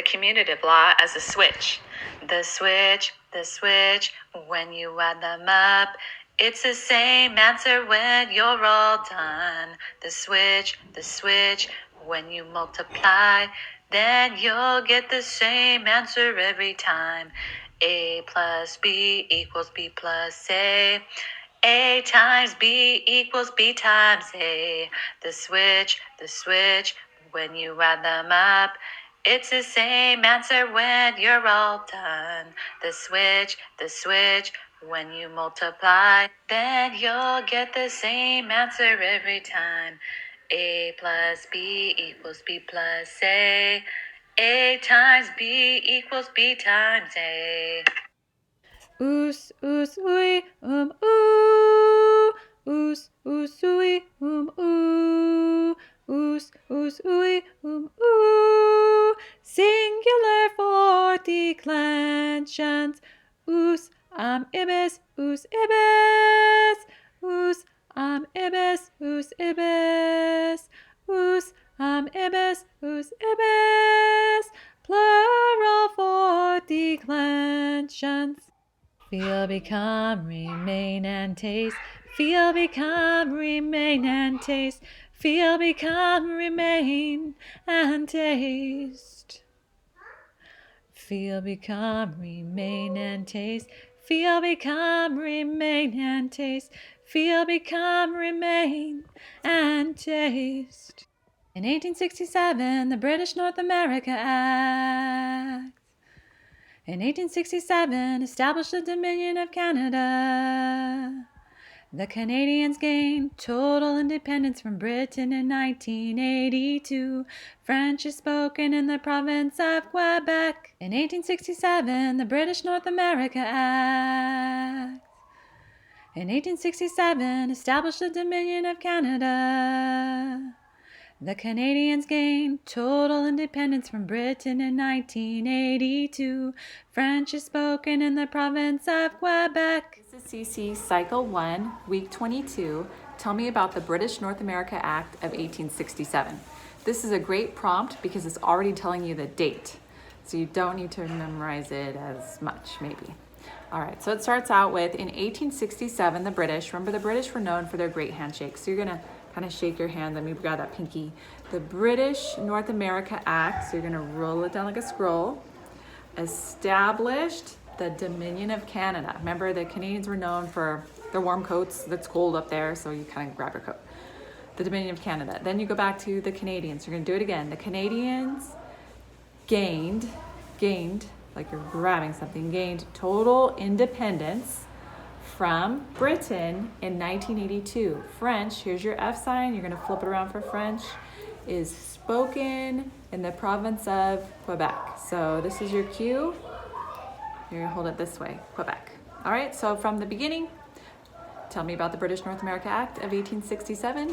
commutative law as a switch. The switch, when you add them up, it's the same answer when you're all done. The switch, when you multiply, then you'll get the same answer every time. A plus B equals B plus A. A times B equals B times A. The switch, when you add them up, it's the same answer when you're all done. The switch, when you multiply, then you'll get the same answer every time. A plus B equals B plus A. A times B equals B times A. Oos, ooey, ooh. Oos, ooey, ooh. Oos, ooey, ooh. Singular for declensions. Oos, ibis, oos, ibis. Oos, ibis, oos, ibis. Oos, ibis, oos, ibis. Plural for declensions. Feel, become, remain, and taste. Feel, become, remain, and taste. Feel, become, remain, and taste. Feel, become, remain, and taste. Feel, become, remain, and taste. Feel, become, remain, and taste. In 1867, the British North America Act. In 1867, established the Dominion of Canada. The Canadians gained total independence from Britain in 1982. French is spoken in the province of Quebec. In 1867, the British North America Act. In 1867, established the Dominion of Canada. The Canadians gained total independence from Britain in 1982. French is spoken in the province of Quebec. This is CC Cycle 1, Week 22. Tell me about the British North America Act of 1867. This is a great prompt because it's already telling you the date. So you don't need to memorize it as much, maybe. All right, so it starts out with, in 1867, the British were known for their great handshake. So you're gonna kind of shake your hand, then we've got that pinky. The British North America Act, so you're gonna roll it down like a scroll, established the Dominion of Canada. Remember, the Canadians were known for their warm coats. That's cold up there, so you kind of grab your coat. The Dominion of Canada. Then you go back to the Canadians. You're gonna do it again. The Canadians gained, like you're grabbing something, gained total independence from Britain in 1982. French, here's your F sign, you're gonna flip it around for French, is spoken in the province of Quebec. So this is your cue. You're gonna hold it this way, Quebec. All right, so from the beginning, tell me about the British North America Act of 1867.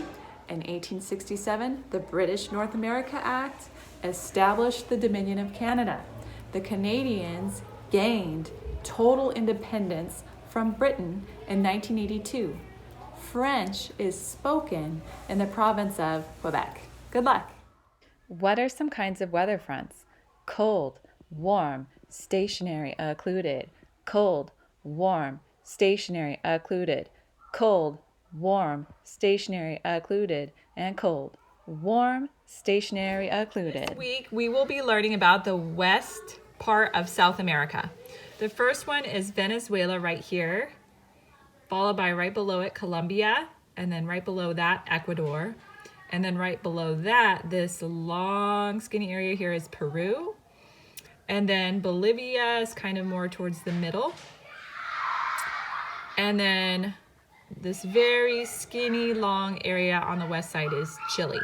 In 1867, the British North America Act established the Dominion of Canada. The Canadians gained total independence from Britain in 1982. French is spoken in the province of Quebec. Good luck. What are some kinds of weather fronts? Cold, warm, stationary, occluded. Cold, warm, stationary, occluded. Cold, warm, stationary, occluded. And cold, warm, stationary, occluded. This week, we will be learning about the west part of South America. The first one is Venezuela right here, followed by right below it, Colombia, and then right below that, Ecuador. And then right below that, this long skinny area here is Peru. And then Bolivia is kind of more towards the middle. And then this very skinny long area on the west side is Chile.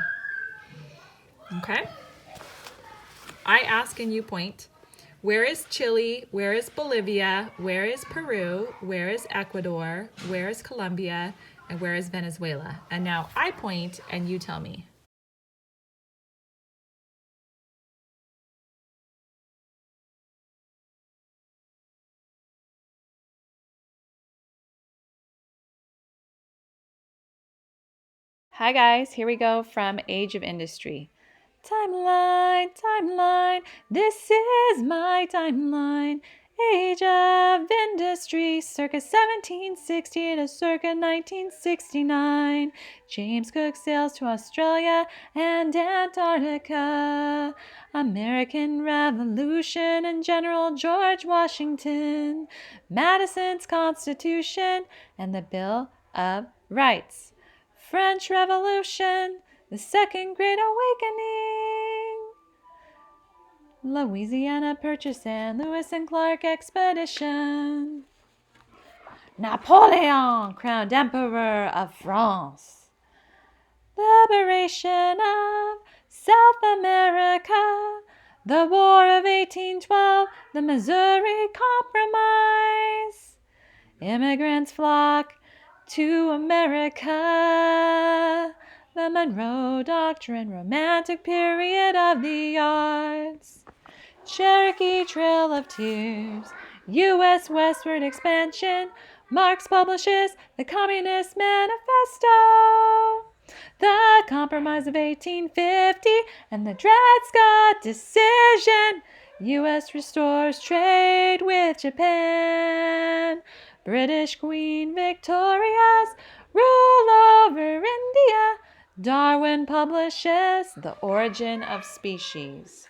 Okay? I ask and you point. Where is Chile? Where is Bolivia? Where is Peru? Where is Ecuador? Where is Colombia? And where is Venezuela? And now I point and you tell me. Hi guys, here we go from Age of Industry. Timeline, timeline, this is my timeline. Age of industry, circa 1760 to circa 1969. James Cook sails to Australia and Antarctica. American Revolution and General George Washington. Madison's Constitution and the Bill of Rights. French Revolution, the Second Great Awakening. Louisiana Purchase and Lewis and Clark Expedition. Napoleon, crowned Emperor of France. Liberation of South America. The War of 1812, the Missouri Compromise. Immigrants flock to America. The Monroe Doctrine, Romantic Period of the Arts. Cherokee Trail of Tears, U.S. westward expansion. Marx publishes the Communist Manifesto. The Compromise of 1850 and the Dred Scott Decision. U.S. restores trade with Japan. British Queen Victoria's rule over India. Darwin publishes The Origin of Species.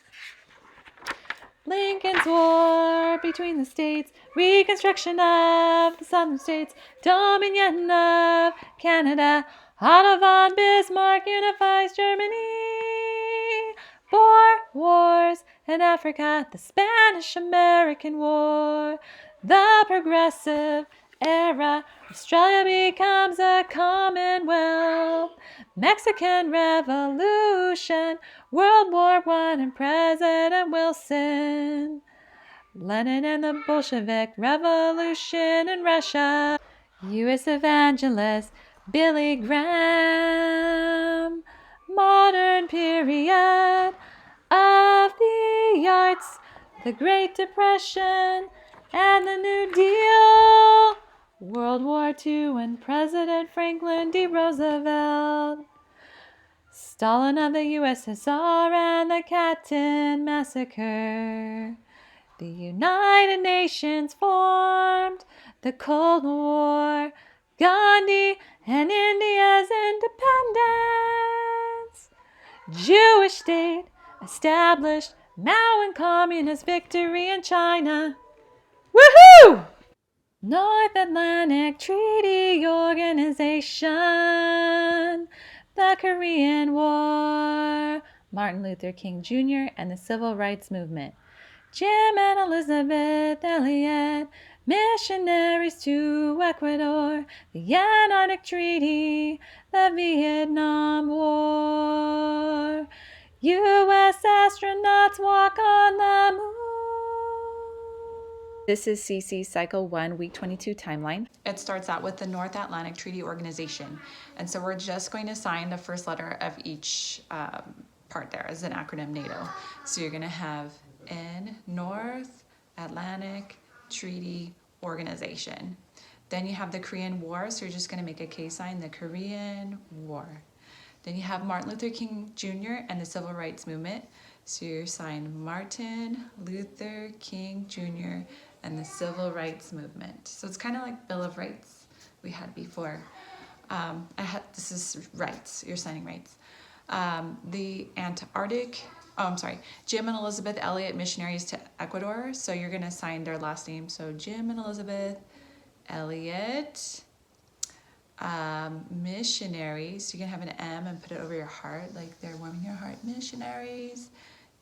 Lincoln's War between the states, Reconstruction of the Southern states, Dominion of Canada, Otto von Bismarck unifies Germany, Boer Wars in Africa, the Spanish-American War, the Progressive Era, Australia becomes a Commonwealth, Mexican Revolution, World War I and President Wilson, Lenin and the Bolshevik Revolution in Russia, U.S. evangelist Billy Graham, modern period of the arts, the Great Depression and the New Deal, World War II and President Franklin D. Roosevelt, Stalin of the USSR and the Katyn Massacre, the United Nations formed, the Cold War, Gandhi and India's independence, Jewish state established, Mao and communist victory in China. Woohoo! North Atlantic Treaty Organization, the Korean War, Martin Luther King Jr. and the Civil Rights Movement, Jim and Elizabeth Elliot, missionaries to Ecuador, the Antarctic Treaty, the Vietnam War, U.S. astronauts walk on the moon. This is CC Cycle 1, Week 22 timeline. It starts out with the North Atlantic Treaty Organization. And so we're just going to sign the first letter of each part there as an acronym NATO. So you're going to have N, North Atlantic Treaty Organization. Then you have the Korean War, so you're just going to make a K sign, the Korean War. Then you have Martin Luther King Jr. and the Civil Rights Movement. So you sign Martin Luther King Jr. and the Civil Rights Movement. So it's kind of like Bill of Rights we had before. This is rights, you're signing rights. The Antarctic, Jim and Elizabeth Elliot, missionaries to Ecuador. So you're gonna sign their last name. So Jim and Elizabeth Elliot, missionaries. You can have an M and put it over your heart, like they're warming your heart. Missionaries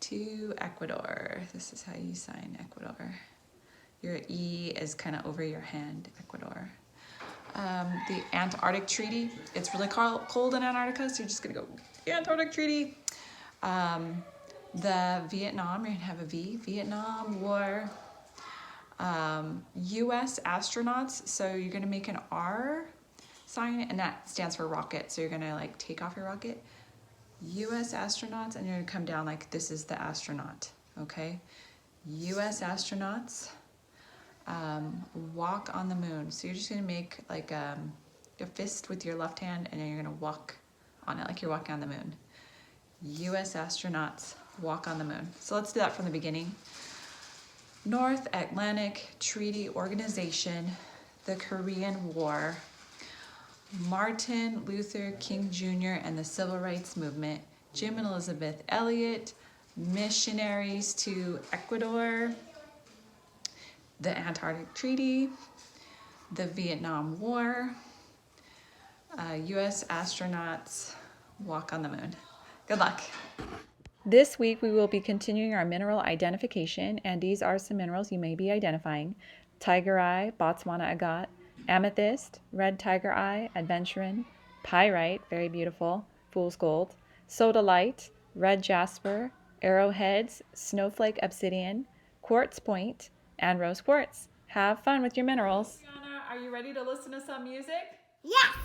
to Ecuador. This is how you sign Ecuador. Your E is kind of over your hand, Ecuador. The Antarctic Treaty. It's really cold in Antarctica, so you're just gonna go Antarctic Treaty. The Vietnam, you're gonna have a V. Vietnam War. U.S. astronauts. So you're gonna make an R sign, and that stands for rocket. So you're gonna like take off your rocket. U.S. astronauts, and you're gonna come down like this is the astronaut. Okay. U.S. astronauts. Walk on the moon. So you're just gonna make like a fist with your left hand, and then you're gonna walk on it like you're walking on the moon. U.S. astronauts walk on the moon. So let's do that from the beginning. North Atlantic Treaty Organization, the Korean War, Martin Luther King Jr. and the Civil Rights Movement, Jim and Elizabeth Elliot, missionaries to Ecuador, the Antarctic Treaty, the Vietnam War, U.S. astronauts walk on the moon. Good luck. This week we will be continuing our mineral identification, and these are some minerals you may be identifying: tiger eye, Botswana agate, amethyst, red tiger eye, adventurin, pyrite, very beautiful, fool's gold, sodalite, red jasper, arrowheads, snowflake obsidian, quartz point, and rose quartz. Have fun with your minerals. Yana, are you ready to listen to some music? Yes!